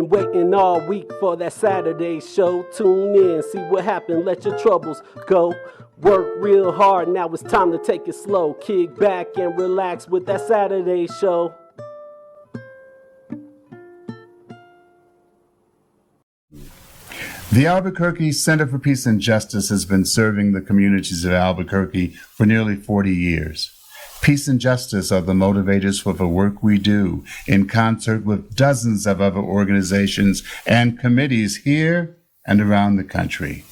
been waiting all week for that Saturday show. Tune in, see what happened, let your troubles go. Work real hard, now it's time to take it slow. Kick back and relax with that Saturday show. The Albuquerque Center for Peace and Justice has been serving the communities of Albuquerque for nearly 40 years. Peace and justice are the motivators for the work we do, in concert with dozens of other organizations and committees here and around the country.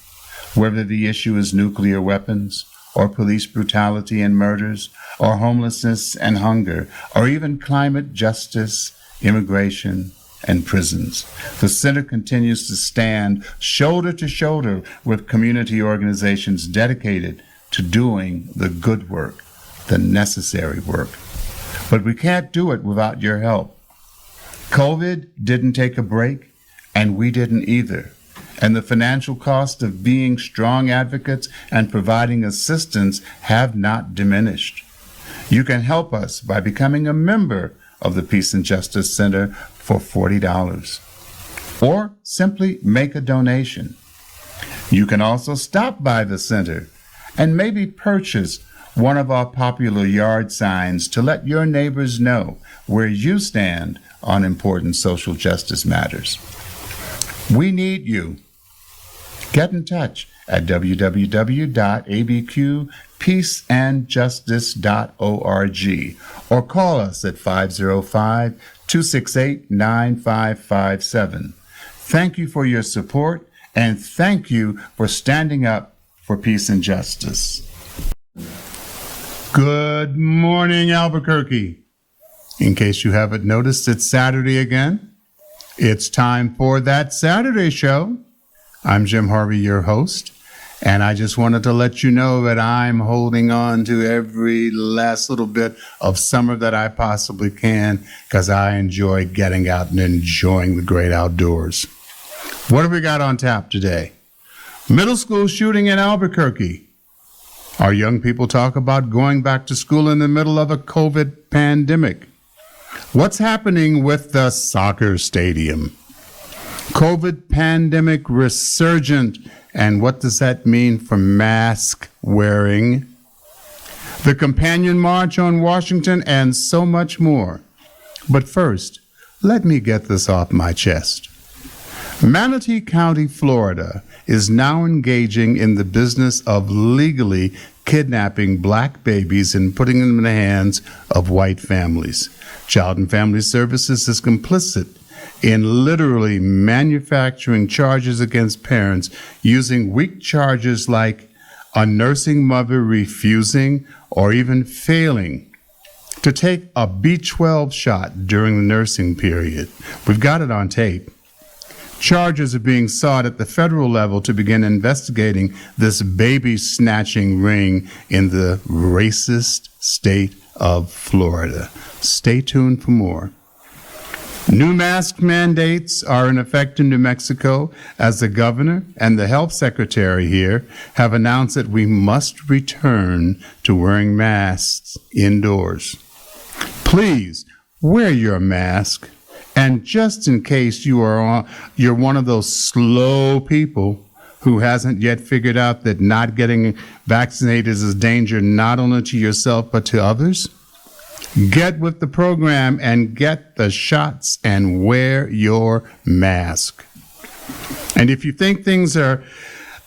Whether the issue is nuclear weapons, or police brutality and murders, or homelessness and hunger, or even climate justice, immigration, and prisons, the center continues to stand shoulder to shoulder with community organizations dedicated to doing the good work, the necessary work. But we can't do it without your help. COVID didn't take a break, and we didn't either. And the financial cost of being strong advocates and providing assistance have not diminished. You can help us by becoming a member of the Peace and Justice Center for $40, or simply make a donation. You can also stop by the center and maybe purchase one of our popular yard signs to let your neighbors know where you stand on important social justice matters. We need you. Get in touch at www.abqpeaceandjustice.org or call us at 505-268-9557. Thank you for your support, and thank you for standing up for peace and justice. Good morning, Albuquerque. In case you haven't noticed, it's Saturday again. It's time for That Saturday Show. I'm Jim Harvey, your host, and I just wanted to let you know that I'm holding on to every last little bit of summer that I possibly can, because I enjoy getting out and enjoying the great outdoors. What have we got on tap today? Middle school shooting in Albuquerque. Our young people talk about going back to school in the middle of a COVID pandemic. What's happening with the soccer stadium? COVID pandemic resurgent, and what does that mean for mask wearing? The companion march on Washington, and so much more. But first, let me get this off my chest. Manatee County, Florida, is now engaging in the business of legally kidnapping black babies and putting them in the hands of white families. Child and Family Services is complicit in literally manufacturing charges against parents using weak charges like a nursing mother refusing or even failing to take a B12 shot during the nursing period. We've got it on tape. Charges are being sought at the federal level to begin investigating this baby snatching ring in the racist state of Florida. Stay tuned for more. New mask mandates are in effect in New Mexico, as the governor and the health secretary here have announced that we must return to wearing masks indoors. Please wear your mask, and just in case you're one of those slow people who hasn't yet figured out that not getting vaccinated is a danger not only to yourself but to others, get with the program and get the shots and wear your mask. And if you think things are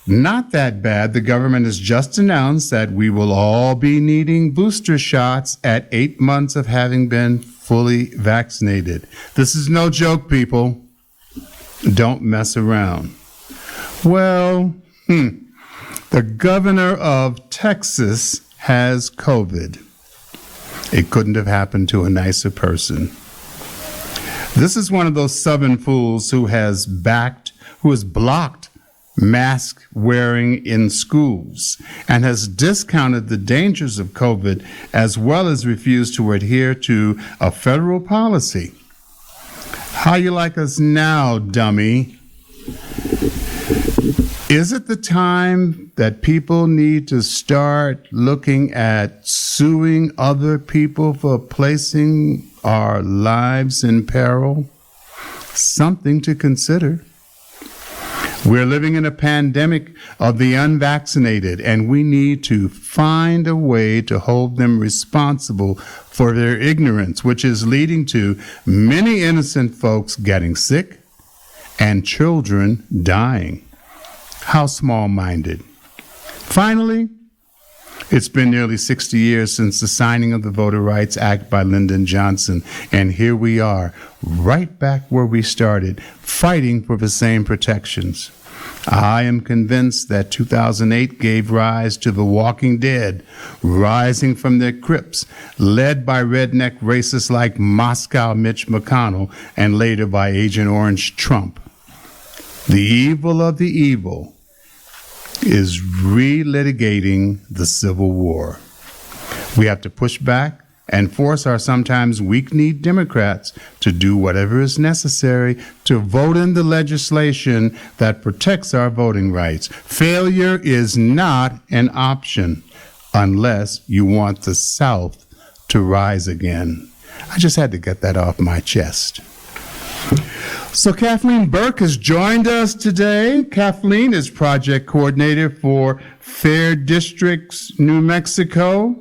not that bad, the government has just announced that we will all be needing booster shots at 8 months of having been fully vaccinated. This is no joke, people. Don't mess around. Well, the governor of Texas has COVID. It couldn't have happened to a nicer person. This is one of those Southern fools who has blocked mask wearing in schools and has discounted the dangers of COVID, as well as refused to adhere to a federal policy. How you like us now, dummy? Is it the time that people need to start looking at suing other people for placing our lives in peril? something to consider. We're living in a pandemic of the unvaccinated, and we need to find a way to hold them responsible for their ignorance, which is leading to many innocent folks getting sick and children dying. How small-minded. Finally, it's been nearly 60 years since the signing of the Voter Rights Act by Lyndon Johnson, and here we are, right back where we started, fighting for the same protections. I am convinced that 2008 gave rise to the Walking Dead, rising from their crypts, led by redneck racists like Moscow Mitch McConnell and later by Agent Orange Trump. The evil of the evil is relitigating the Civil War. We have to push back and force our sometimes weak-kneed Democrats to do whatever is necessary to vote in the legislation that protects our voting rights. Failure is not an option unless you want the South to rise again. I just had to get that off my chest. So Kathleen Burke has joined us today. Kathleen is project coordinator for Fair Districts, New Mexico.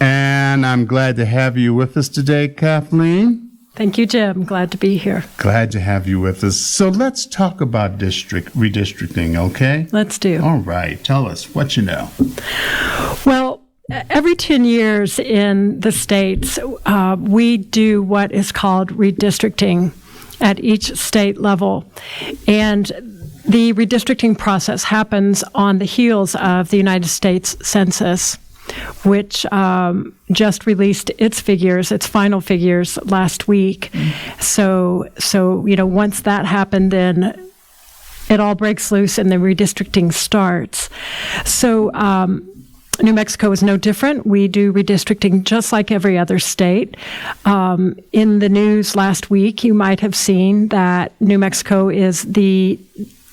And I'm glad to have you with us today, Kathleen. Thank you, Jim. Glad to be here. Glad to have you with us. So let's talk about redistricting, okay? Let's do. All right. Tell us what you know. Well, every 10 years in the states, we do what is called redistricting at each state level. And the redistricting process happens on the heels of the United States Census, which just released its final figures last week. So once that happened, then it all breaks loose and the redistricting starts. So New Mexico is no different. We do redistricting just like every other state. In the news last week, you might have seen that New Mexico is the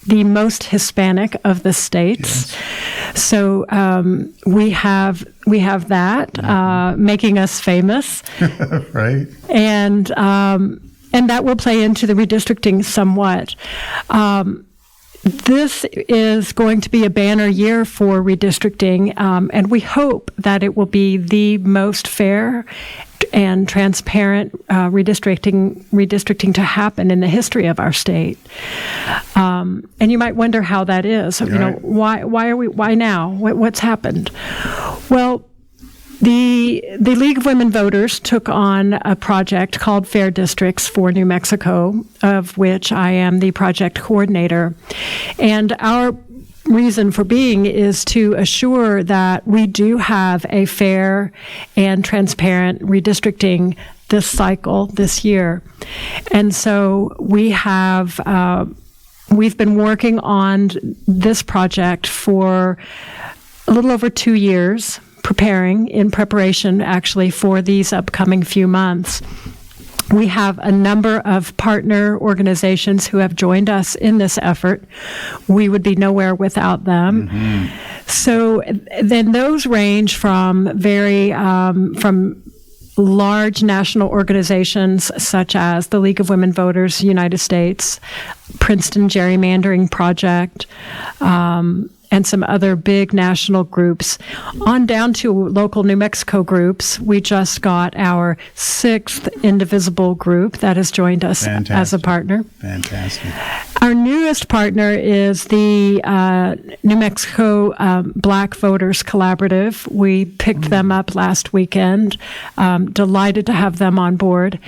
most Hispanic of the states. Yes. So we have that making us famous, right? And that will play into the redistricting somewhat. This is going to be a banner year for redistricting, and we hope that it will be the most fair and transparent redistricting to happen in the history of our state. And you might wonder how that is. Right. Why now? What's happened? Well, the League of Women Voters took on a project called Fair Districts for New Mexico, of which I am the project coordinator. And our reason for being is to assure that we do have a fair and transparent redistricting this cycle, this year. And so we've been working on this project for a little over 2 years, in preparation actually for these upcoming few months. We have a number of partner organizations who have joined us in this effort. We would be nowhere without them. Mm-hmm. So then those range from from large national organizations such as the League of Women Voters United States, Princeton Gerrymandering Project, and some other big national groups, on down to local New Mexico groups. We just got our 6th indivisible group that has joined us as a partner. Fantastic. Our newest partner is the New Mexico Black Voters Collaborative. We picked them up last weekend. Delighted to have them on board.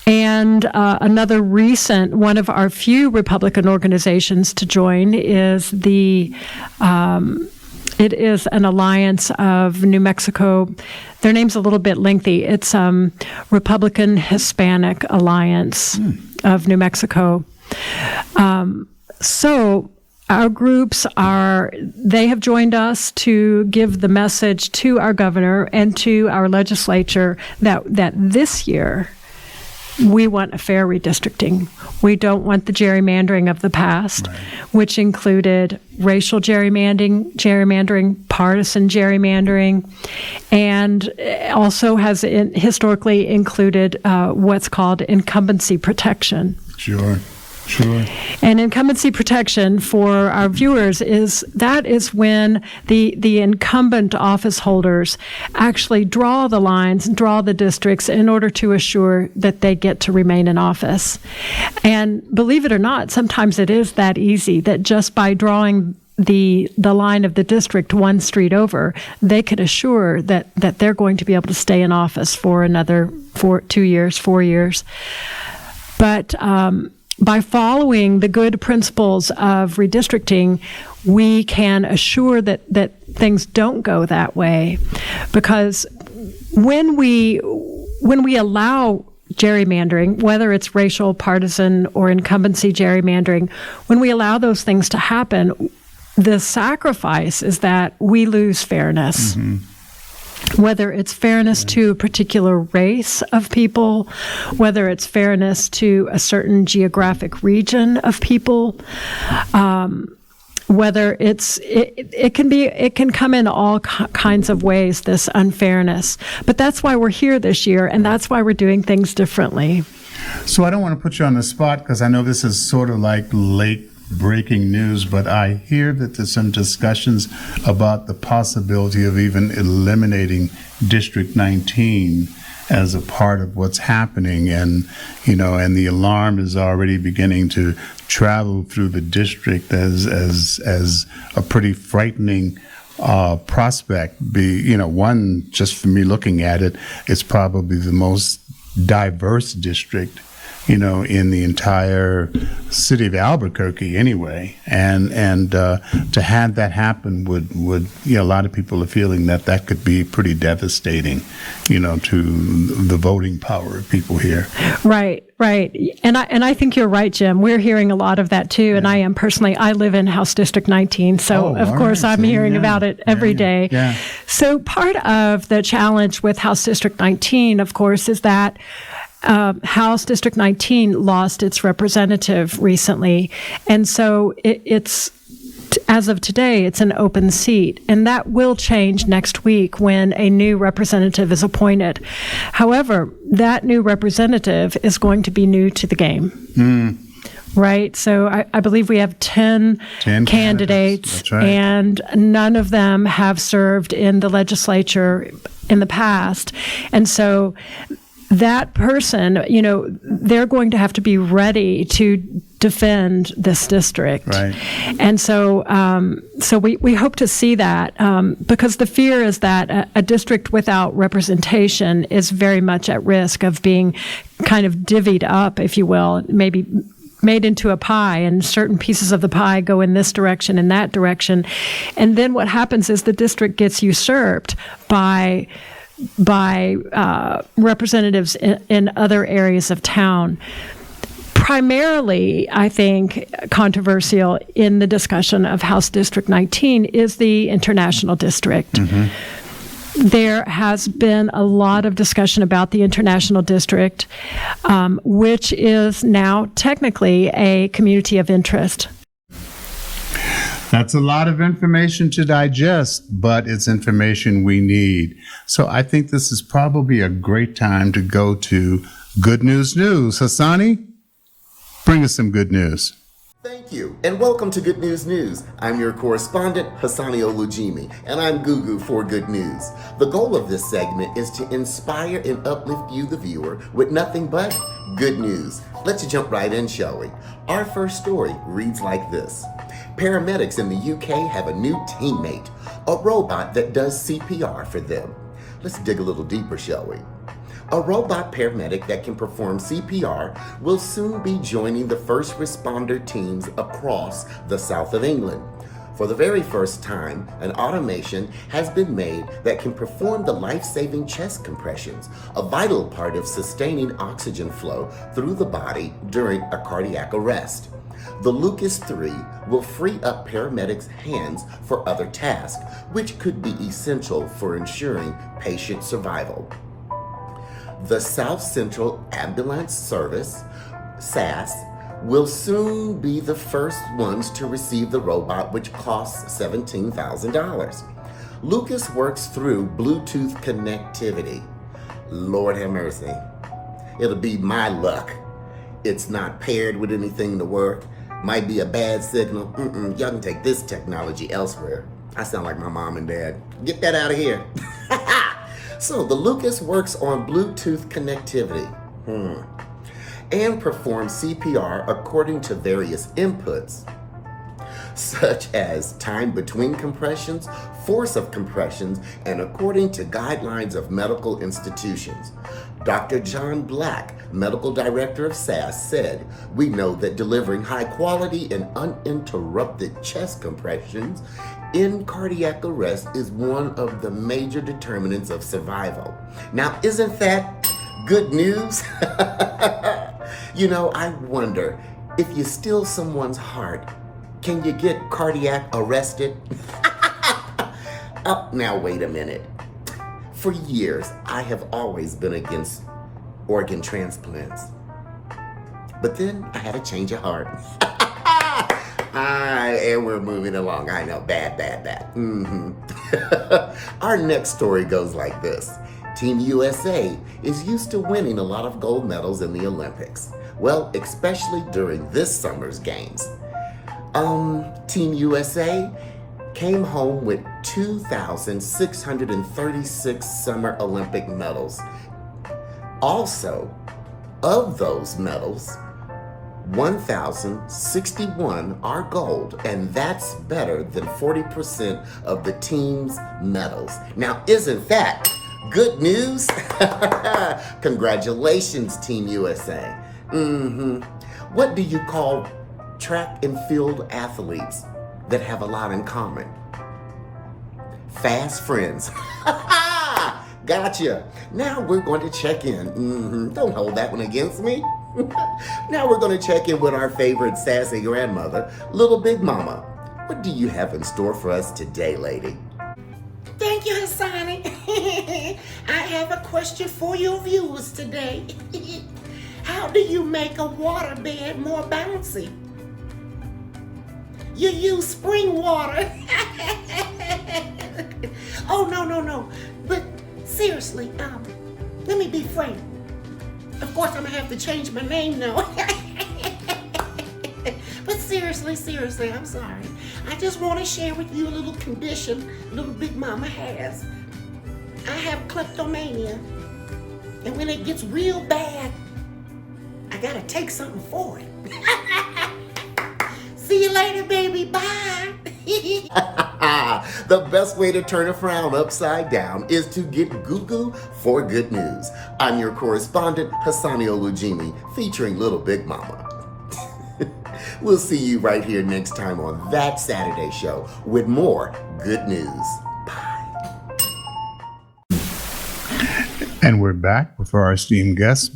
And another recent, one of our few Republican organizations to join is it is an alliance of New Mexico. Their name's a little bit lengthy. It's Republican Hispanic Alliance of New Mexico. So our groups they have joined us to give the message to our governor and to our legislature that this year, we want a fair redistricting. We don't want the gerrymandering of the past, which included racial gerrymandering, partisan gerrymandering, and also has historically included what's called incumbency protection. Sure. And incumbency protection for our viewers is when the incumbent office holders actually draw the lines, draw the districts in order to assure that they get to remain in office. And believe it or not, sometimes it is that easy that just by drawing the line of the district one street over, they could assure that they're going to be able to stay in office for another 2 years, 4 years. But by following the good principles of redistricting, we can assure that things don't go that way. Because when we allow gerrymandering, whether it's racial, partisan, or incumbency gerrymandering, when we allow those things to happen, the sacrifice is that we lose fairness. Whether it's fairness to a particular race of people, whether it's fairness to a certain geographic region of people, whether it can come in all kinds of ways, this unfairness. But that's why we're here this year, and that's why we're doing things differently. So I don't want to put you on the spot because I know this is sort of like late breaking news, but I hear that there's some discussions about the possibility of even eliminating District 19 as a part of what's happening, and the alarm is already beginning to travel through the district as a pretty frightening prospect. One, just for me looking at it, it's probably the most diverse district in the entire city of Albuquerque anyway. And to have that happen would a lot of people are feeling that could be pretty devastating, to the voting power of people here. Right. And I think you're right, Jim. We're hearing a lot of that too. And I am personally, I live in House District 19. So of course I'm hearing about it every day. Yeah. So part of the challenge with House District 19, of course, is that House District 19 lost its representative recently, and so it's as of today, it's an open seat, and that will change next week when a new representative is appointed. However, that new representative is going to be new to the game. Right? So I believe we have 10 candidates, That's right. And none of them have served in the legislature in the past, and so that person, they're going to have to be ready to defend this district. Right. And so we hope to see that because the fear is that a district without representation is very much at risk of being kind of divvied up, if you will, maybe made into a pie, and certain pieces of the pie go in this direction and that direction. And then what happens is the district gets usurped by representatives in other areas of town. Primarily, I think, controversial in the discussion of House District 19 is the international district. There has been a lot of discussion about the international district, which is now technically a community of interest. That's a lot of information to digest, but it's information we need. So I think this is probably a great time to go to Good News News. Hassani, bring us some good news. Thank you, and welcome to Good News News. I'm your correspondent, Hassani Olujimi, and I'm Gugu for Good News. The goal of this segment is to inspire and uplift you, the viewer, with nothing but good news. Let's jump right in, shall we? Our first story reads like this. Paramedics in the UK have a new teammate, a robot that does CPR for them. Let's dig a little deeper, shall we? A robot paramedic that can perform CPR will soon be joining the first responder teams across the south of England. For the very first time, an automation has been made that can perform the life-saving chest compressions, a vital part of sustaining oxygen flow through the body during a cardiac arrest. The Lucas 3 will free up paramedics' hands for other tasks, which could be essential for ensuring patient survival. The South Central Ambulance Service, SAS, will soon be the first ones to receive the robot, which costs $17,000. Lucas works through Bluetooth connectivity. Lord have mercy. It'll be my luck. It's not paired with anything to work. Might be a bad signal. Y'all can take this technology elsewhere. I sound like my mom and dad. Get that out of here. So the Lucas works on Bluetooth connectivity. And performs CPR according to various inputs, such as time between compressions, force of compressions, and according to guidelines of medical institutions. Dr. John Black, medical director of SAS, said, "We know that delivering high quality and uninterrupted chest compressions in cardiac arrest is one of the major determinants of survival." Now, isn't that good news? You know, I wonder, if you steal someone's heart, can you get cardiac arrested? Oh, now wait a minute. For years, I have always been against organ transplants. But then I had a change of heart. And we're moving along. I know, bad. Our next story goes like this. Team USA is used to winning a lot of gold medals in the Olympics. Well, especially during this summer's games. Team USA came home with 2,636 Summer Olympic medals. Also, of those medals, 1,061 are gold, and that's better than 40% of the team's medals. Now, isn't that good news? Congratulations, Team USA. What do you call track and field athletes that have a lot in common? Fast friends. Gotcha. Now we're going to check in. Don't hold that one against me. Now we're going to check in with our favorite sassy grandmother, Little Big Mama. What do you have in store for us today, lady? Thank you, Hassani. I have a question for your viewers today. How do you make a waterbed more bouncy? You use spring water. Oh, no. But seriously, let me be frank. Of course, I'm gonna have to change my name now. But seriously, I'm sorry. I just want to share with you a little condition Little Big Mama has. I have kleptomania. And when it gets real bad, I gotta take something for it. See you later, baby. Bye. The best way to turn a frown upside down is to get goo-goo for good news. I'm your correspondent, Hassani Olujimi, featuring Little Big Mama. We'll see you right here next time on That Saturday Show with more good news. Bye. And we're back with our esteemed guest,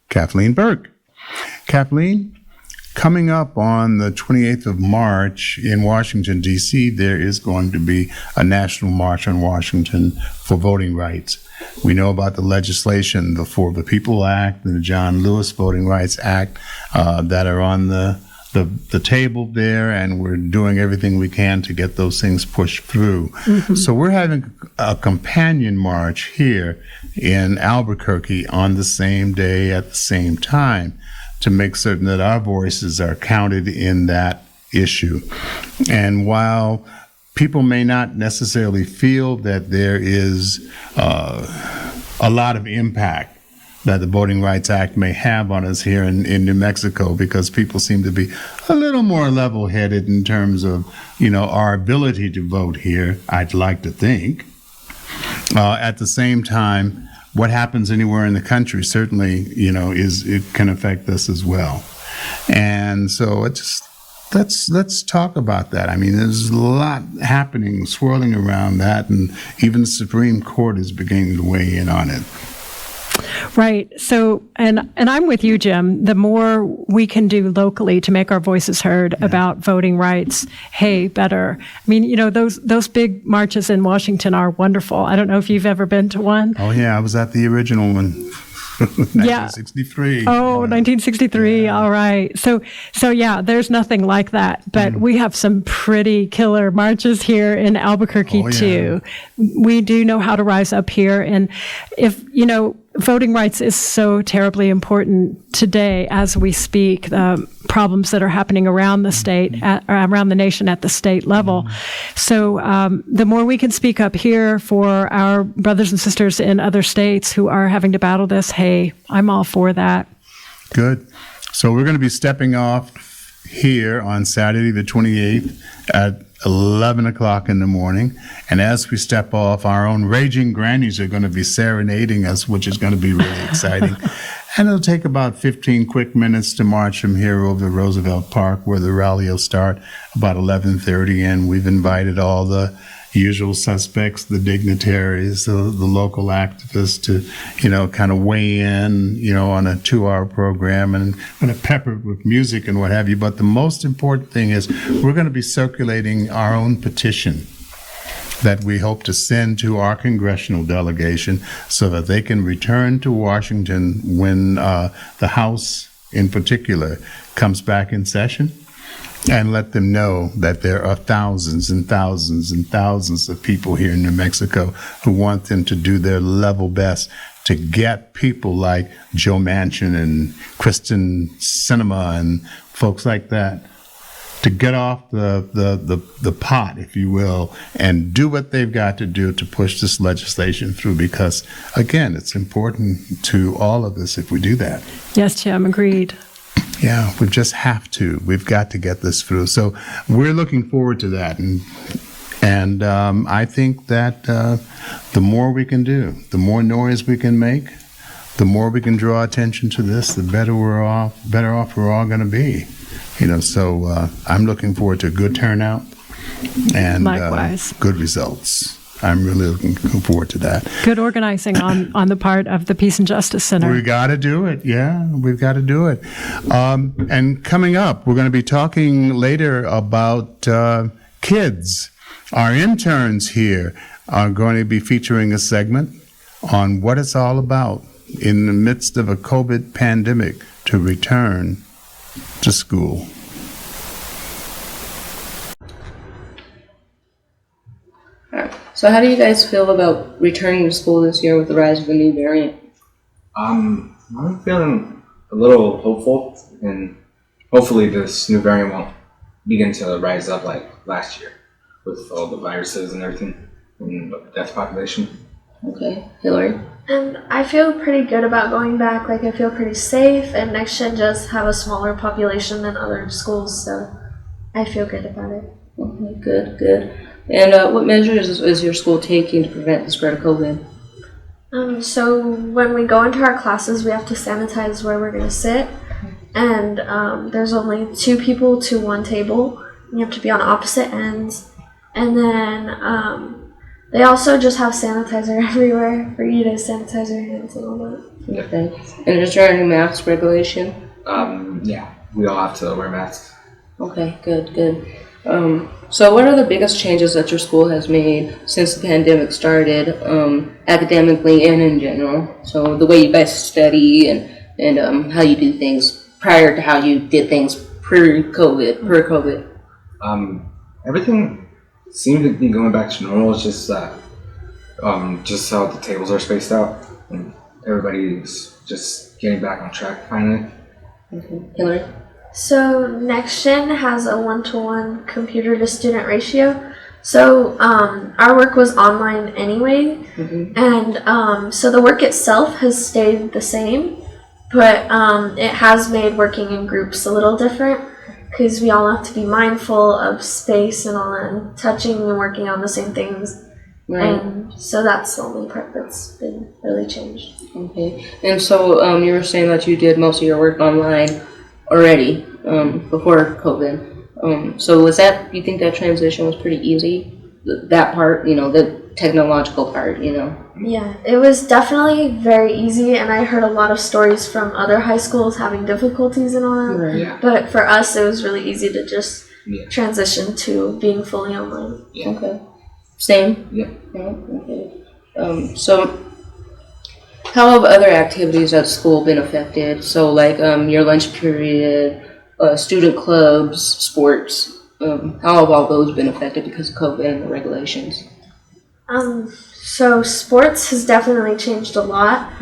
Kathleen Burke. Kathleen, coming up on the 28th of March in Washington, D.C., there is going to be a national march on Washington for voting rights. We know about the legislation, the For the People Act and the John Lewis Voting Rights Act that are on the table there, and we're doing everything we can to get those things pushed through. So we're having a companion march here in Albuquerque on the same day at the same time to make certain that our voices are counted in that issue. And while people may not necessarily feel that there is a lot of impact that the Voting Rights Act may have on us here in New Mexico, because people seem to be a little more level-headed in terms of, our ability to vote here, I'd like to think. At the same time, what happens anywhere in the country certainly, it can affect us as well. And so let's talk about that. I mean, there's a lot happening, swirling around that, and even the Supreme Court is beginning to weigh in on it. Right. So, and I'm with you, Jim. The more we can do locally to make our voices heard about voting rights, better. I mean, those big marches in Washington are wonderful. I don't know if you've ever been to one. Oh, yeah. I was at the original one. Yeah. 1963. Oh, 1963. All right. So yeah, there's nothing like that. But we have some pretty killer marches here in Albuquerque Oh, yeah. too. We do know how to rise up here. And if, voting rights is so terribly important today as we speak, problems that are happening around the state, around the nation at the state level. So the more we can speak up here for our brothers and sisters in other states who are having to battle this, hey, I'm all for that. Good. So we're going to be stepping off here on Saturday the 28th at 11 o'clock in the morning. And as we step off, our own raging grannies are going to be serenading us, which is going to be really exciting. And it'll take about 15 quick minutes to march from here over to Roosevelt Park, where the rally will start about 11:30. And we've invited all the usual suspects, the dignitaries, the local activists to, kind of weigh in, on a 2-hour program, and going to pepper it with music and what have you. But the most important thing is we're going to be circulating our own petition that we hope to send to our congressional delegation so that they can return to Washington when the House in particular comes back in session, and let them know that there are thousands and thousands and thousands of people here in New Mexico who want them to do their level best to get people like Joe Manchin and Kristen Sinema and folks like that to get off the pot, if you will, and do what they've got to do to push this legislation through, because, again, it's important to all of us if we do that. Yes, Jim, agreed. Yeah, we just have to. We've got to get this through. So we're looking forward to that. And I think that the more we can do, the more noise we can make, the more we can draw attention to this, the better off we're all going to be. So I'm looking forward to a good turnout and Likewise. Good results. I'm really looking forward to that. Good organizing on the part of the Peace and Justice Center. We got to do it. Yeah, we've got to do it. And coming up, we're going to be talking later about kids. Our interns here are going to be featuring a segment on what it's all about in the midst of a COVID pandemic to return to school. So how do you guys feel about returning to school this year with the rise of the new variant? I'm feeling a little hopeful, and hopefully this new variant won't begin to rise up like last year with all the viruses and everything and the death population. Okay, Hillary? And I feel pretty good about going back. I feel pretty safe, and Next Gen does have a smaller population than other schools, so I feel good about it. Okay, good. And what measures is your school taking to prevent the spread of COVID? So when we go into our classes, we have to sanitize where we're going to sit, and there's only 2 people to 1 table. You have to be on opposite ends, and then they also just have sanitizer everywhere for you to sanitize your hands and all that. Okay. And is there any mask regulation? Yeah, we all have to wear masks. Okay, good. So what are the biggest changes that your school has made since the pandemic started, academically and in general? So the way you guys study and how you do things prior to how you did things pre-COVID. Everything seemed to be going back to normal. It's just that just how the tables are spaced out and everybody's just getting back on track finally. Okay. Hillary? So Next Gen has a 1-to-1 computer to student ratio. So our work was online anyway, and so the work itself has stayed the same, but it has made working in groups a little different because we all have to be mindful of space and all that, and touching and working on the same things. Right. And so that's the only part that's been really changed. Okay. And so you were saying that you did most of your work online already before COVID. So was that, you think that transition was pretty easy? That part, the technological part, Yeah, it was definitely very easy, and I heard a lot of stories from other high schools having difficulties and all that. Right. Yeah. But for us, it was really easy to just transition to being fully online. Yeah. Okay. Same? Yeah. Okay. So How have other activities at school been affected? So, like your lunch period, student clubs, sports. How have all those been affected because of COVID and the regulations? So sports has definitely changed a lot.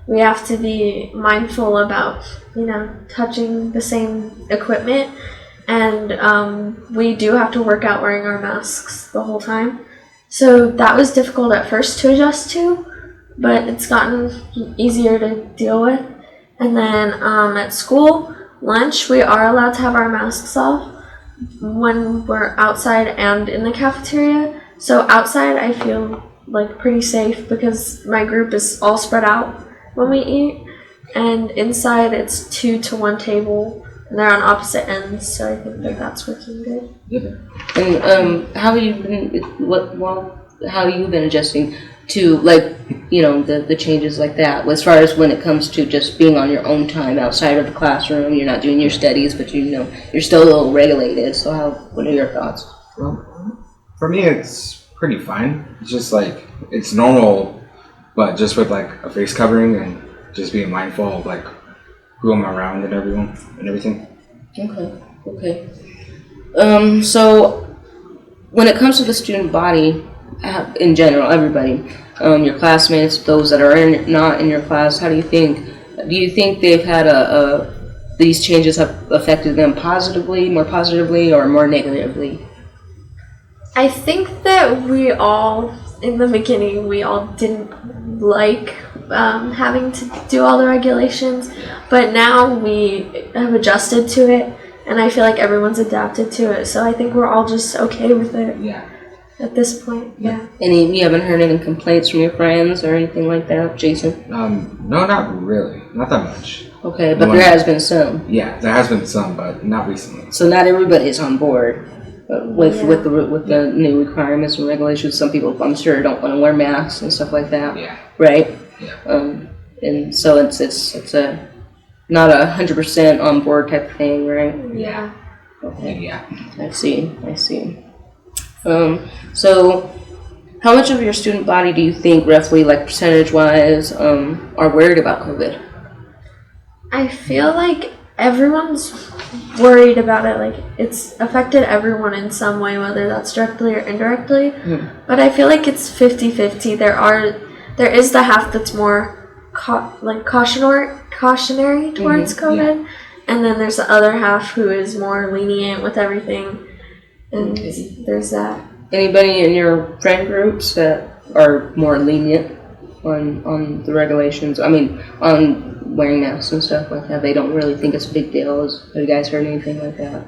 We have to be mindful about, touching the same equipment, and we do have to work out wearing our masks the whole time. So that was difficult at first to adjust to, but it's gotten easier to deal with. And then at school, lunch, we are allowed to have our masks off when we're outside and in the cafeteria. So outside, I feel like pretty safe because my group is all spread out when we eat, and inside it's 2 to 1 table, and they're on opposite ends. So I think that's working good. And how have you been? How have you been adjusting to the changes like that? As far as when it comes to just being on your own time outside of the classroom, you're not doing your studies, but you're still a little regulated. So what are your thoughts? Well, for me, it's pretty fine. It's just it's normal, but just with a face covering and just being mindful of who I'm around and everything. Okay. So when it comes to the student body, in general, everybody, your classmates, those that are not in your class, do you think they've had these changes have affected them more positively or more negatively? I think that we all, in the beginning, we all didn't like having to do all the regulations, but now we have adjusted to it, and I feel like everyone's adapted to it, so I think we're all just okay with it. Yeah. At this point, yeah. You haven't heard any complaints from your friends or anything like that, Jason? No, not really. Not that much. Okay, but there has been some. Yeah, there has been some, but not recently. So not everybody's on board with the new requirements and regulations. Some people, I'm sure, don't want to wear masks and stuff like that. Yeah. Right. Yeah. And so it's a not 100% on board type of thing, right? Yeah. Okay. Yeah. I see. So how much of your student body do you think, roughly, percentage-wise, are worried about COVID? I feel like everyone's worried about it. It's affected everyone in some way, whether that's directly or indirectly. But I feel like it's 50-50. There is the half that's more cautionary towards COVID, and then there's the other half who is more lenient with everything. And there's that. Anybody in your friend groups that are more lenient on the regulations? I mean, on wearing masks and stuff like that. They don't really think it's a big deal. Have you guys heard anything like that?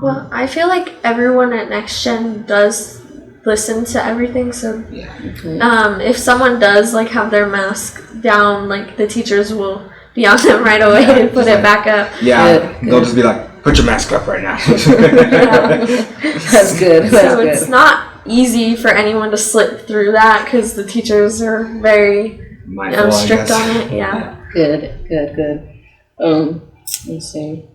Well, I feel like everyone at Next Gen does listen to everything. So, if someone does have their mask down, the teachers will be on them right away to put it back up. Yeah, they'll just be put your mask up right now. That's good. It's not easy for anyone to slip through that because the teachers are very strict on it. Yeah. Good. Let's see.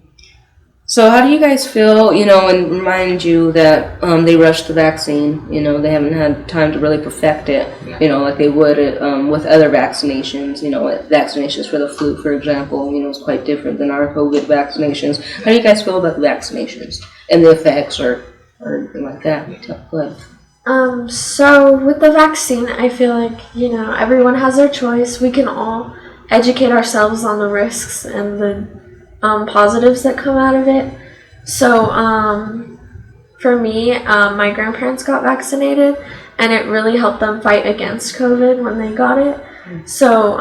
So how do you guys feel, and remind you that they rushed the vaccine, they haven't had time to really perfect it, like they would with other vaccinations, vaccinations for the flu, for example, is quite different than our COVID vaccinations. How do you guys feel about the vaccinations and the effects or anything like that? Go ahead. So with the vaccine, I feel like, everyone has their choice. We can all educate ourselves on the risks and the positives that come out of it. So for me, my grandparents got vaccinated, and it really helped them fight against COVID when they got it. So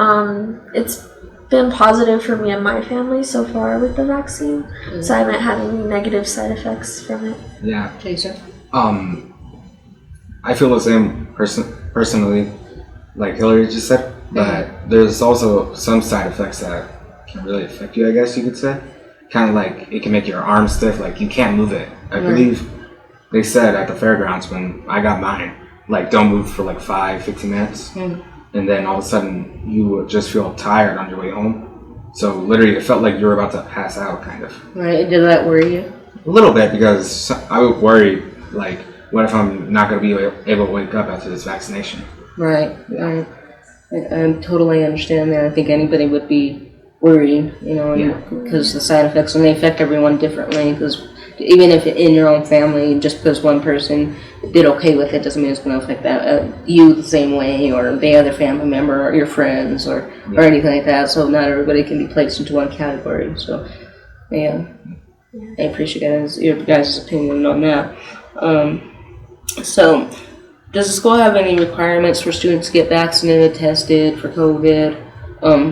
it's been positive for me and my family so far with the vaccine. So I haven't had any negative side effects from it. Yeah. Jason? I feel the same personally, like Hillary just said, but there's also some side effects that can really affect you, I guess you could say. Kind of it can make your arm stiff, you can't move it. I believe they said at the fairgrounds when I got mine, don't move for 5-15 minutes, and then all of a sudden you would just feel tired on your way home. So literally it felt like you were about to pass out, kind of. Right, did that worry you? A little bit, because I would worry, what if I'm not going to be able to wake up after this vaccination? Right. I totally understand that. I think anybody would be worried, because the side effects, and they affect everyone differently, because even if in your own family, just because one person did okay with it doesn't mean it's going to affect you the same way, or the other family member, or your friends, or anything like that. So not everybody can be placed into one category. So, yeah. I appreciate your guys' opinion on that. So, does the school have any requirements for students to get vaccinated, tested for COVID?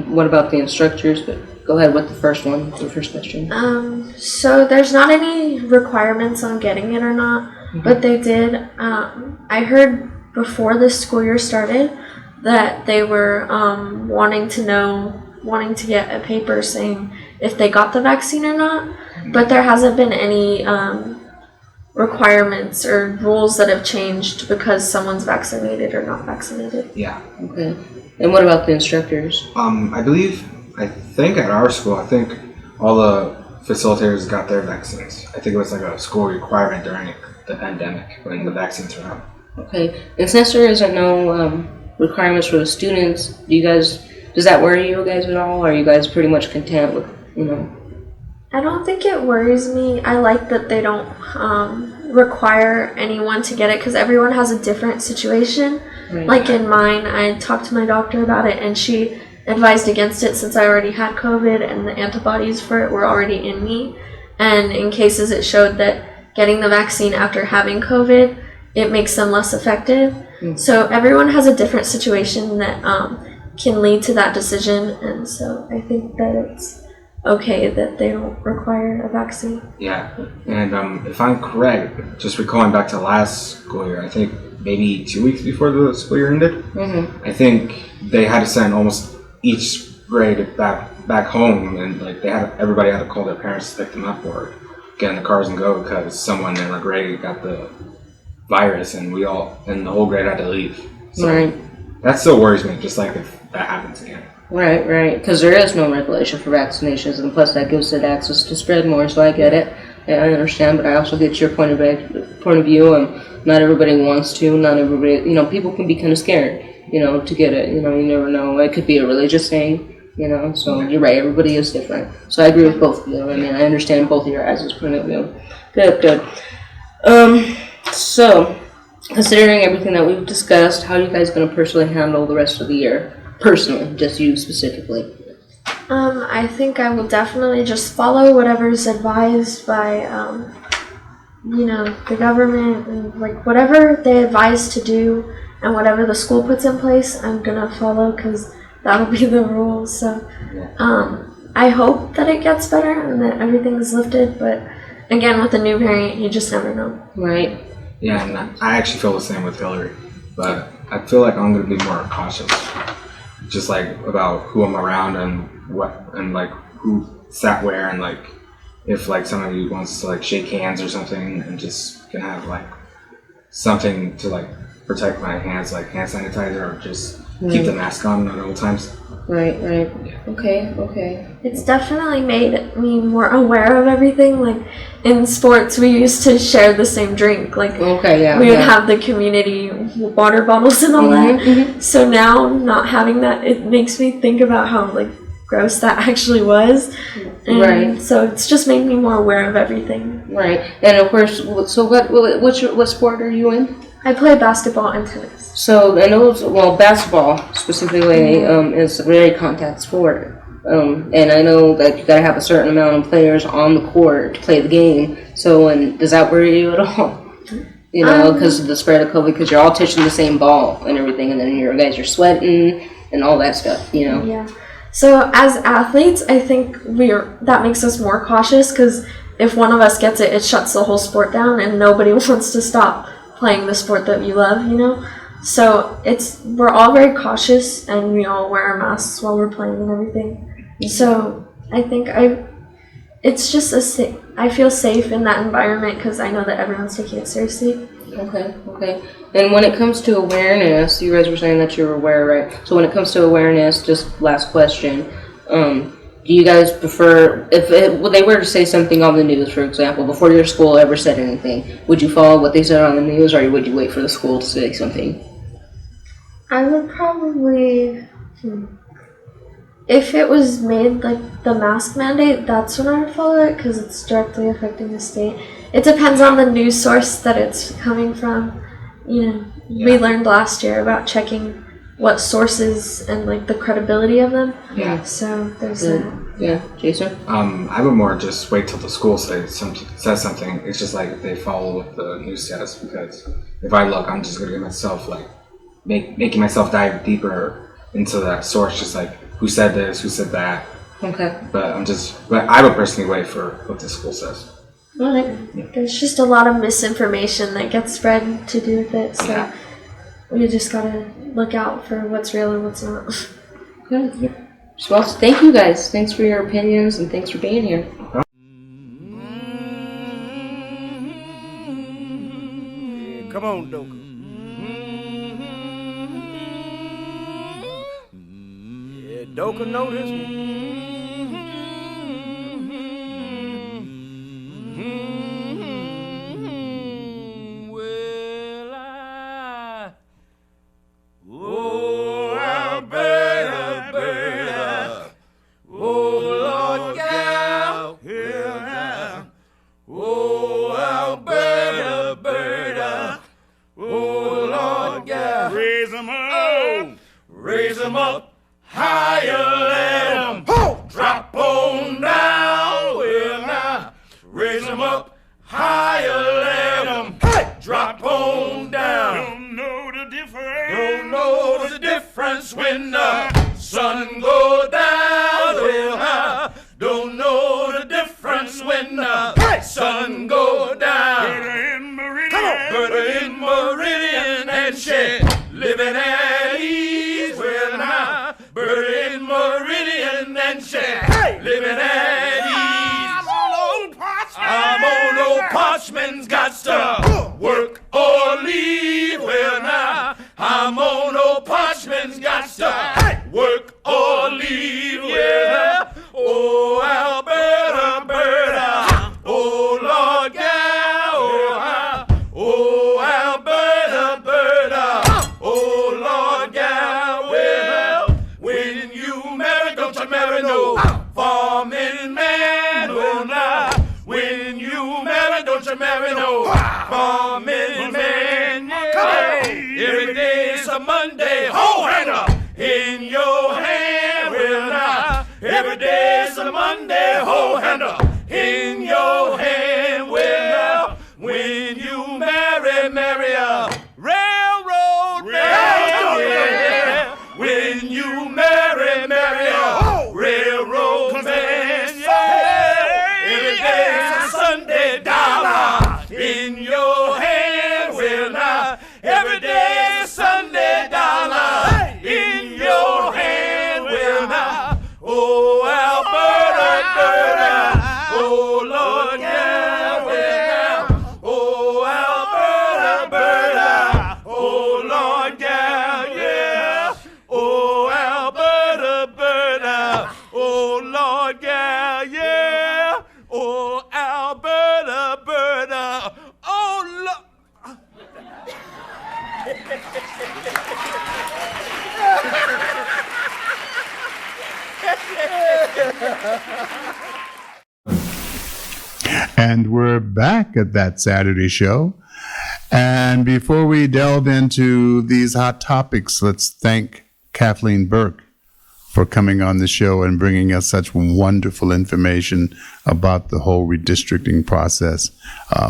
What about the instructors? But go ahead with the first question. So there's not any requirements on getting it or not, but they did. I heard before this school year started that they were wanting to get a paper saying if they got the vaccine or not, but there hasn't been any requirements or rules that have changed because someone's vaccinated or not vaccinated. Yeah. Okay. And what about the instructors? I think at our school, all the facilitators got their vaccines. I think it was like a school requirement during the pandemic when the vaccines were out. Okay. And since there isn't no requirements for the students, does that worry you guys at all? Or are you guys pretty much content with, I don't think it worries me. I like that they don't require anyone to get it because everyone has a different situation. Right. Like in mine, I talked to my doctor about it and she advised against it since I already had COVID and the antibodies for it were already in me. And in cases it showed that getting the vaccine after having COVID, it makes them less effective. So everyone has a different situation that can lead to that decision. And so I think that it's okay that they don't require a vaccine. Yeah, and if I'm correct, just recalling back to last school year, I think maybe 2 weeks before the school year ended, I think they had to send almost each grade back home, and like everybody had to call their parents to pick them up or get in the cars and go because someone in our grade got the virus, and the whole grade had to leave. So that still worries me, just like if that happens again. Right, because there is no regulation for vaccinations, and plus that gives it access to spread more, so I get it. I understand, but I also get your point of view, and not everybody wants to, not everybody, people can be kind of scared, to get it, you never know. It could be a religious thing, so you're right, everybody is different. So I agree with both of you. I mean, I understand both of your guys' point of view. Good. So, considering everything that we've discussed, how are you guys going to personally handle the rest of the year? Personally, just you specifically. I think I will definitely just follow whatever's advised by, the government and like whatever they advise to do and whatever the school puts in place, I'm gonna follow because that'll be the rules. So, I hope that it gets better and that everything's lifted. But again, with the new variant, you just never know. Right. Yeah, and I actually feel the same with Hillary, but I feel like I'm gonna be more cautious. Just like about who I'm around and what and like who sat where and like if like somebody wants to like shake hands or something and just can have like something to like protect my hands, like hand sanitizer, or just keep the mask on at all times. Right. Yeah. Okay. It's definitely made me more aware of everything. Like in sports, we used to share the same drink. Like we would have the community water bottles and all that. So now not having that, it makes me think about how like gross that actually was. And so it's just made me more aware of everything. Right. And of course, so what sport are you in? I play basketball and tennis. So I know, basketball specifically is a very contact sport. And I know that you got to have a certain amount of players on the court to play the game. So, and does that worry you at all? Because of the spread of COVID, because you're all touching the same ball and everything, and then you guys are sweating and all that stuff, Yeah. So as athletes, I think that makes us more cautious because if one of us gets it, it shuts the whole sport down, and nobody wants to stop playing the sport that you love, So we're all very cautious, and we all wear our masks while we're playing and everything. So I think it's just I feel safe in that environment because I know that everyone's taking it seriously. Okay. And when it comes to awareness, you guys were saying that you're aware, right? So when it comes to awareness, just last question, do you guys prefer, if they were to say something on the news, for example, before your school ever said anything, would you follow what they said on the news, or would you wait for the school to say something? I would probably If it was made like the mask mandate, that's when I would follow it because it's directly affecting the state. It depends on the news source that it's coming from. We learned last year about checking what sources and like the credibility of them. Yeah. So there's that. Yeah, Jason? I would more just wait till the school says something. It's just like if they follow what the news says, because if I look, I'm just gonna get myself like making myself dive deeper into that source, just like who said this, who said that. Okay. But I would personally wait for what the school says. Alright. There's just a lot of misinformation that gets spread to do with it, so we just gotta look out for what's real and what's not. Good. So, well, thank you guys. Thanks for your opinions and thanks for being here. Come on, Doka. Yeah, Doka know this one. Raise 'em up higher, let 'em drop on down. Well, now, raise 'em up higher, let 'em drop on down. Don't know the difference when the sun goes down. Well, now, don't know the difference when the sun goes down. Put her in Meridian and she living at ease. Well, now, put her in Meridian and she living at ease. I'm on old Parchman's got to work or leave. Well, now, I'm on old Parchman's got to work or leave. Yeah. Oh, Alberta, Alberta. Oh, Lord, yeah. Oh, Alberta, Alberta. Oh, Lord, yeah. Well, when you marry, don't you marry no farming man. Oh, now, when you marry, don't you marry no farming man. Yeah. Every day is a Monday. Hold hand up in your hand. Well, now, every day is a Monday. Hold hand up in your hand. Well, when you marry a railroad man. Yeah. When you marry a railroad man. Yeah. Every day is a Sunday dollar in your hand. Well, now, every day is a Sunday dollar in your hand. Well, now, oh, Alberta, Alberta. Oh, Lord, yeah. Well, now, oh, Alberta, Alberta. Oh, Lord, yeah, yeah. Oh, Alberta, Alberta. Oh, Lord, yeah, yeah. Oh, Alberta, Alberta. Oh, Lord. And we're back at That Saturday Show. And before we delve into these hot topics, let's thank Kathleen Burke for coming on the show and bringing us such wonderful information about the whole redistricting process.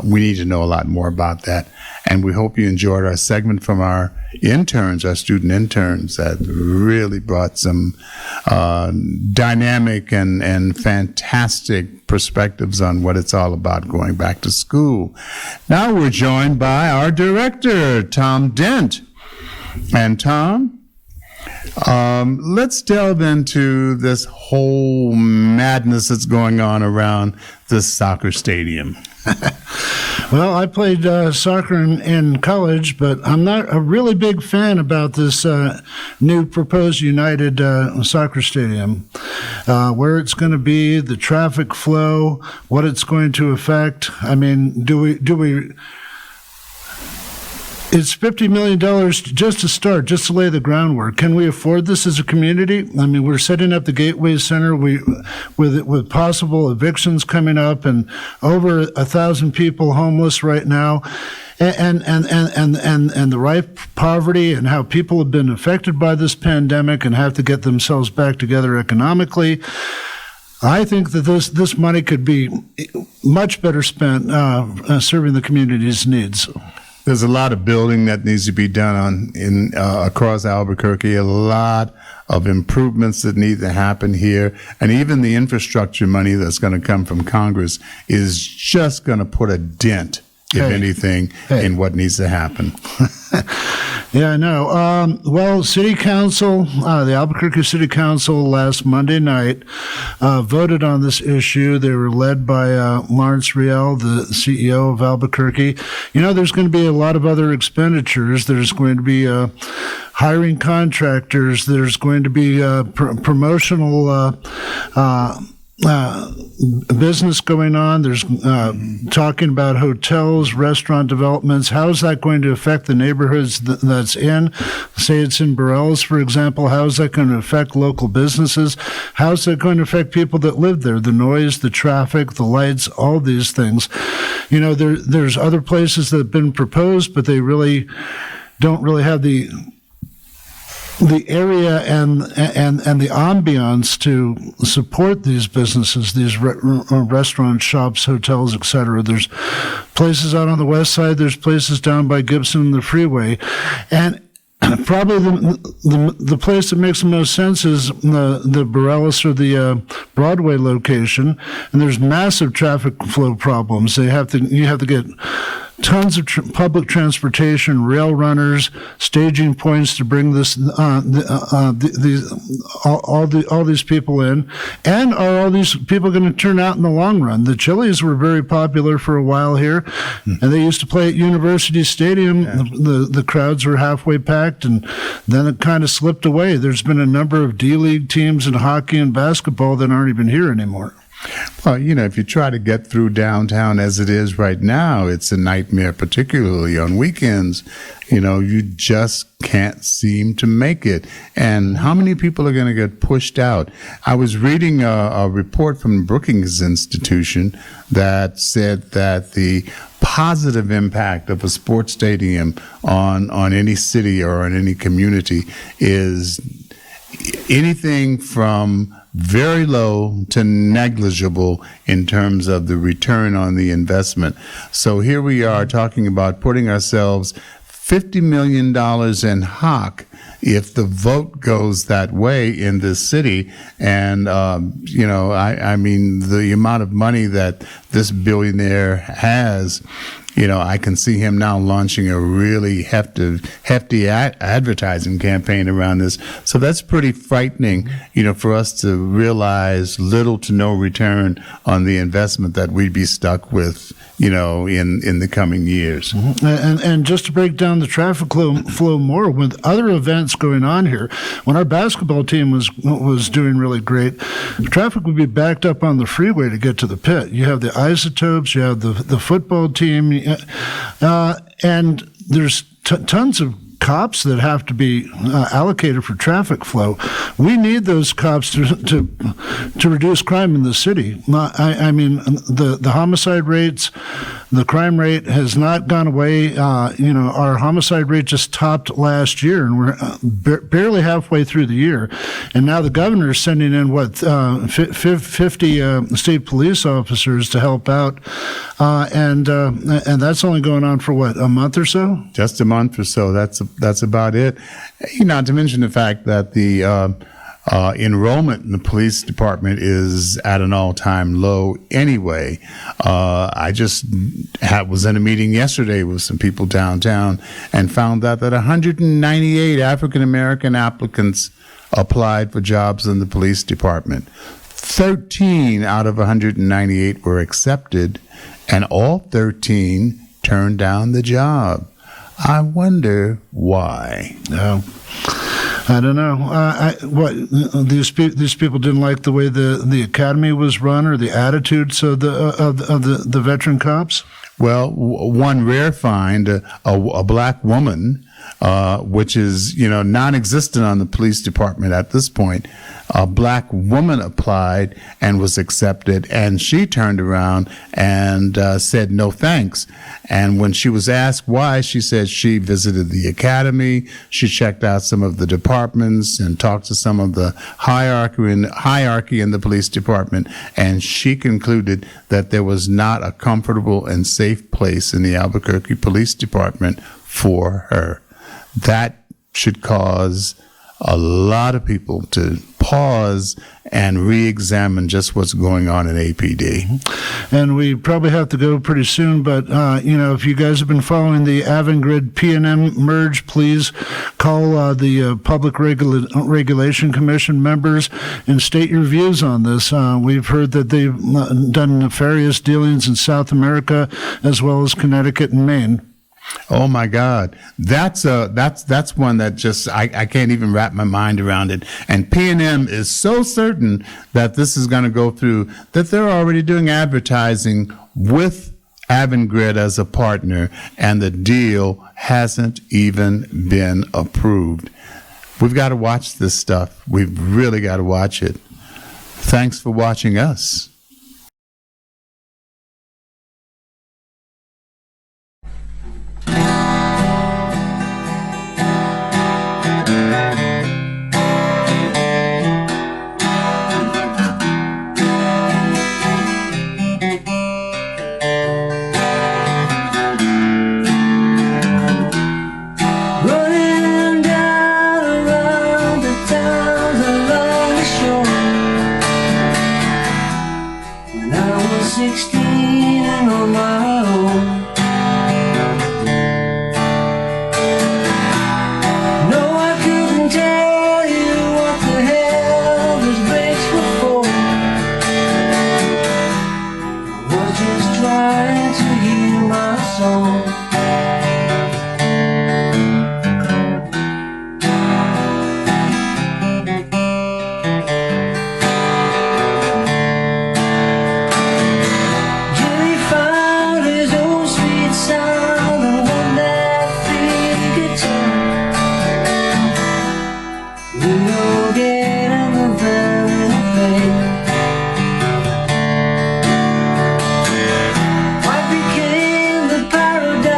We need to know a lot more about that. And we hope you enjoyed our segment from our interns, our student interns, that really brought some dynamic and fantastic perspectives on what it's all about going back to school. Now we're joined by our director, Tom Dent. And Tom, let's delve into this whole madness that's going on around this soccer stadium. Well, I played soccer in college, but I'm not a really big fan about this new proposed United soccer stadium. Where it's going to be, the traffic flow, what it's going to affect. I mean, do we It's $50 million just to start, just to lay the groundwork. Can we afford this as a community? I mean, we're setting up the Gateway Center with possible evictions coming up, and over 1,000 people homeless right now, and the rife poverty, and how people have been affected by this pandemic and have to get themselves back together economically. I think that this money could be much better spent serving the community's needs. There's a lot of building that needs to be done across Albuquerque, a lot of improvements that need to happen here, and even the infrastructure money that's going to come from Congress is just going to put a dent, if anything, in what needs to happen. Yeah, I know. Well, City Council, the Albuquerque City Council last Monday night voted on this issue. They were led by Lawrence Riel, the CEO of Albuquerque. You know, there's going to be a lot of other expenditures. There's going to be hiring contractors. There's going to be promotional business going on. There's talking about hotels, restaurant developments. How is that going to affect the neighborhoods that's in? Say it's in Burrells, for example. How is that going to affect local businesses? How is that going to affect people that live there? The noise, the traffic, the lights, all these things. You know, there's other places that have been proposed, but they really don't really have the area and the ambiance to support these businesses, these restaurants, shops, hotels, etc. There's places out on the west side. There's places down by Gibson and the freeway, and probably the place that makes the most sense is the Burrells or the Broadway location, and there's massive traffic flow problems. You have to get tons of public transportation, rail runners, staging points to bring all these people in. And are all these people going to turn out in the long run? The Chili's were very popular for a while here, and they used to play at University Stadium. Yeah. The crowds were halfway packed, and then it kind of slipped away. There's been a number of D-League teams in hockey and basketball that aren't even here anymore. Well, you know, if you try to get through downtown as it is right now, it's a nightmare, particularly on weekends. You know, you just can't seem to make it. And how many people are going to get pushed out? I was reading a report from the Brookings Institution that said that the positive impact of a sports stadium on any city or on any community is anything from very low to negligible in terms of the return on the investment. So here we are talking about putting ourselves $50 million in hock if the vote goes that way in this city. And, you know, I mean, the amount of money that this billionaire has, you know, I can see him now launching a really hefty advertising campaign around this. So that's pretty frightening, you know, for us to realize little to no return on the investment that we'd be stuck with, you know, in the coming years. Mm-hmm. And just to break down the traffic flow more, with other events going on here, when our basketball team was doing really great, traffic would be backed up on the freeway to get to the pit. You have the Isotopes, you have the football team, and there's tons of cops that have to be allocated for traffic flow. We need those cops to reduce crime in the city. I mean, the homicide rates, the crime rate has not gone away. You know, our homicide rate just topped last year, and we're barely halfway through the year. And now the governor is sending in 50 state police officers to help out, and that's only going on for what, a month or so? Just a month or so. That's about it. Not to mention the fact that the enrollment in the police department is at an all-time low anyway. I just was in a meeting yesterday with some people downtown and found out that 198 African-American applicants applied for jobs in the police department. 13 out of 198 were accepted, and all 13 turned down the job. I wonder why. I don't know. These people didn't like the way the academy was run or the attitudes of the veteran cops? Well, one rare find, a black woman, which is, non-existent on the police department at this point. A black woman applied and was accepted, and she turned around and said no thanks. And when she was asked why, she said she visited the academy, she checked out some of the departments and talked to some of the hierarchy in the police department, and she concluded that there was not a comfortable and safe place in the Albuquerque Police Department for her. That should cause a lot of people to pause and re-examine just what's going on in APD. And we probably have to go pretty soon, but, if you guys have been following the Avangrid P&M merge, please call the Public Regulation Commission members and state your views on this. We've heard that they've done nefarious dealings in South America as well as Connecticut and Maine. Oh my God, that's one that just I can't even wrap my mind around it. And P&M is so certain that this is going to go through that they're already doing advertising with Avangrid as a partner, and the deal hasn't even been approved. We've got to watch this stuff. We've really got to watch it. Thanks for watching us. What became the paradise?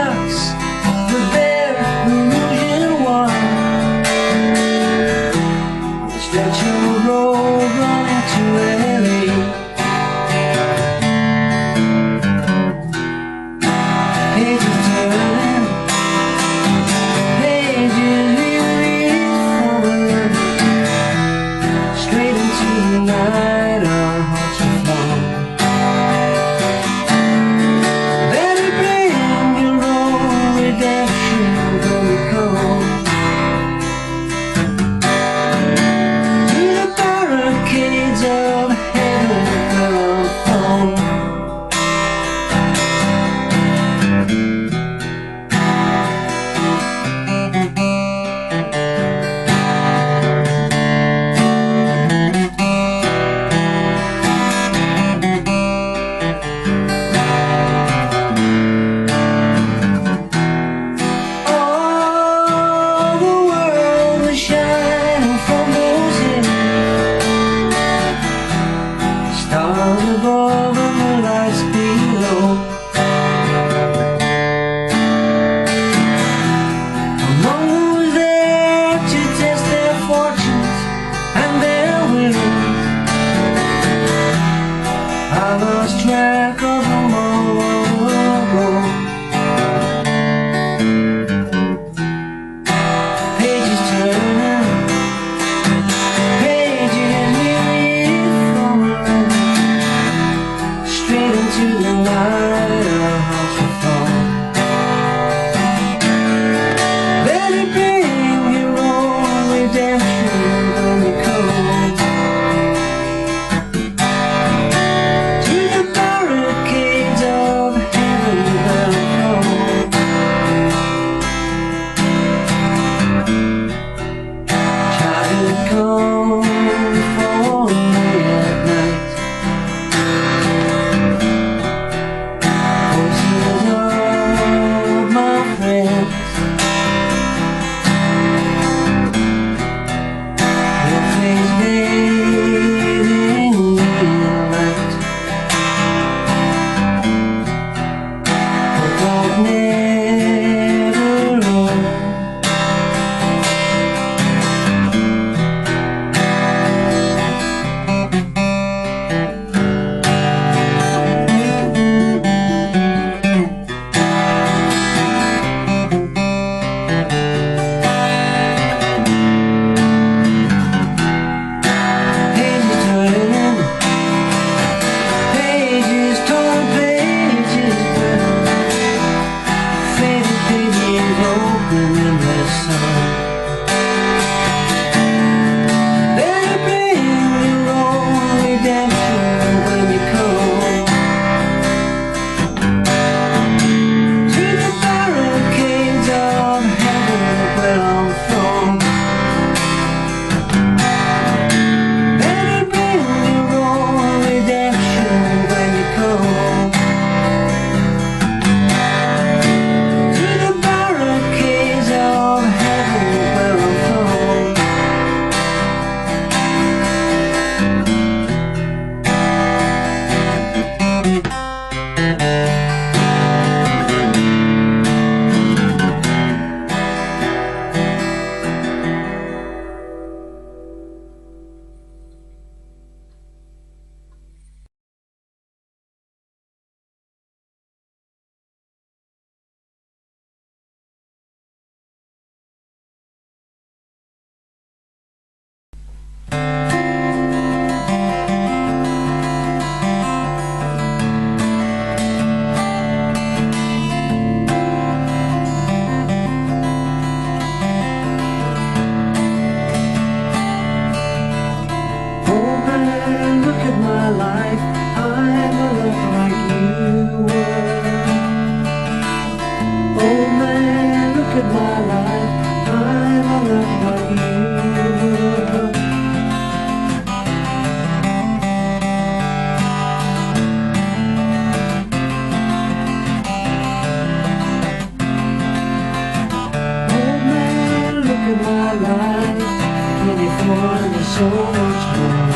so much more.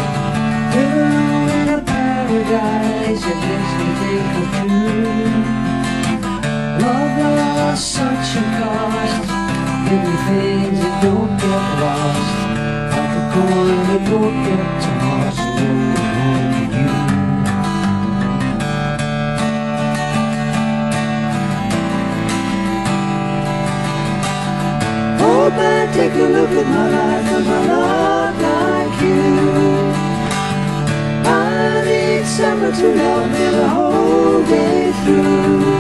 Living in a paradise that makes me think of you. Love lost such a cost, hidden things that don't get lost, like a coin that won't get tossed, rolling home to you. Hold back, take a look at my life, and I'm not like you. I need someone to love me the whole day through.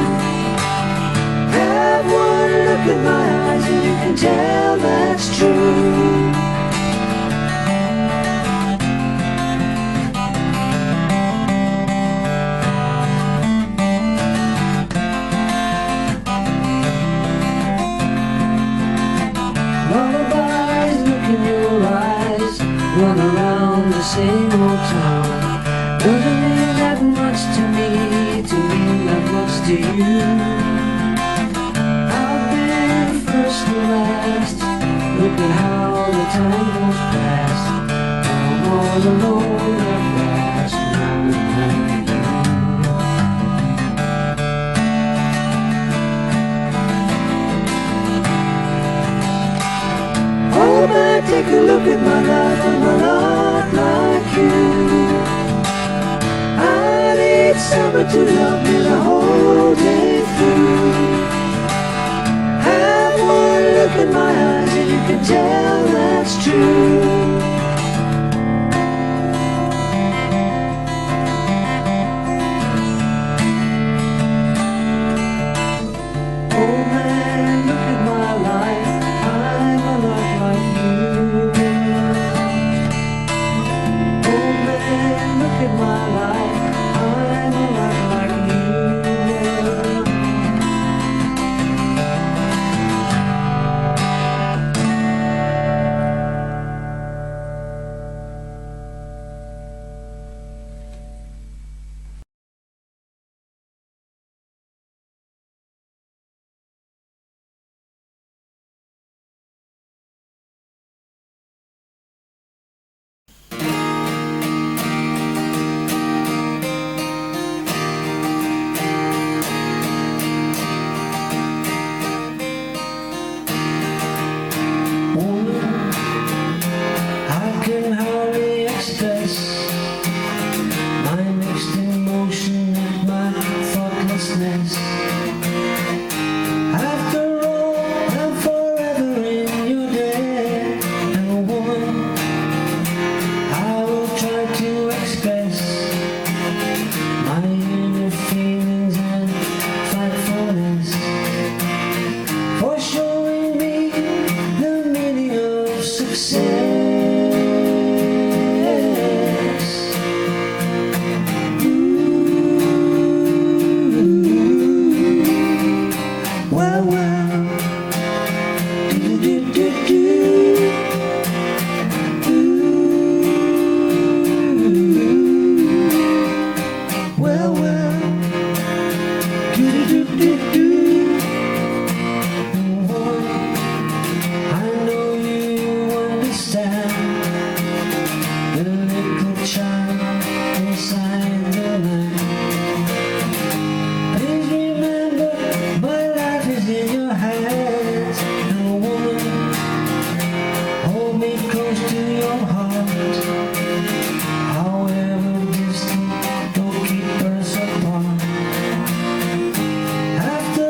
Have one look in my eyes and you can tell that's true. Lullabies look in your eyes, run around the same old town. Doesn't mean that much to me, to mean that much to you. First to last, look at how the time goes past. Now I'm all alone at last, round home to you. Oh man, take a look at my life, I'm a lot like you. I need someone to love me the whole day through. Look in my eyes and you can tell that's true. Oh man, look at my life, I'm a lot like you. Oh man, look at my life, I'm a lot like you. After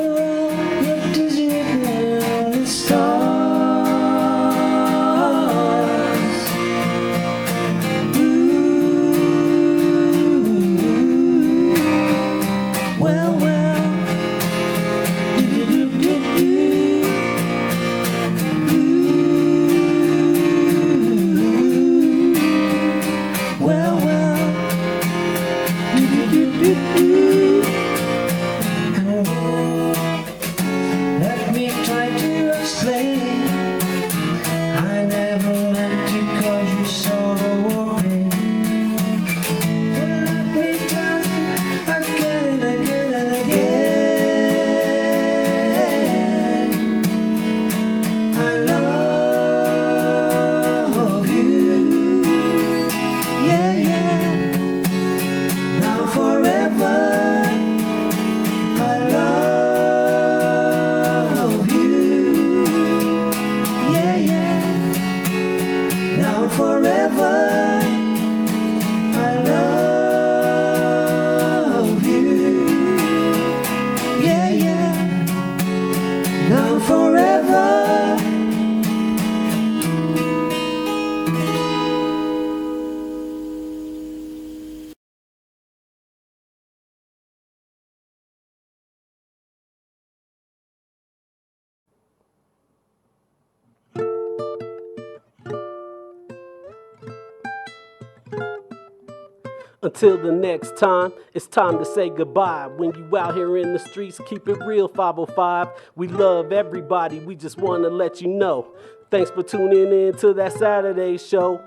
Until the next time, it's time to say goodbye. When you out here in the streets, keep it real 505. We love everybody, we just want to let you know. Thanks for tuning in to that Saturday show.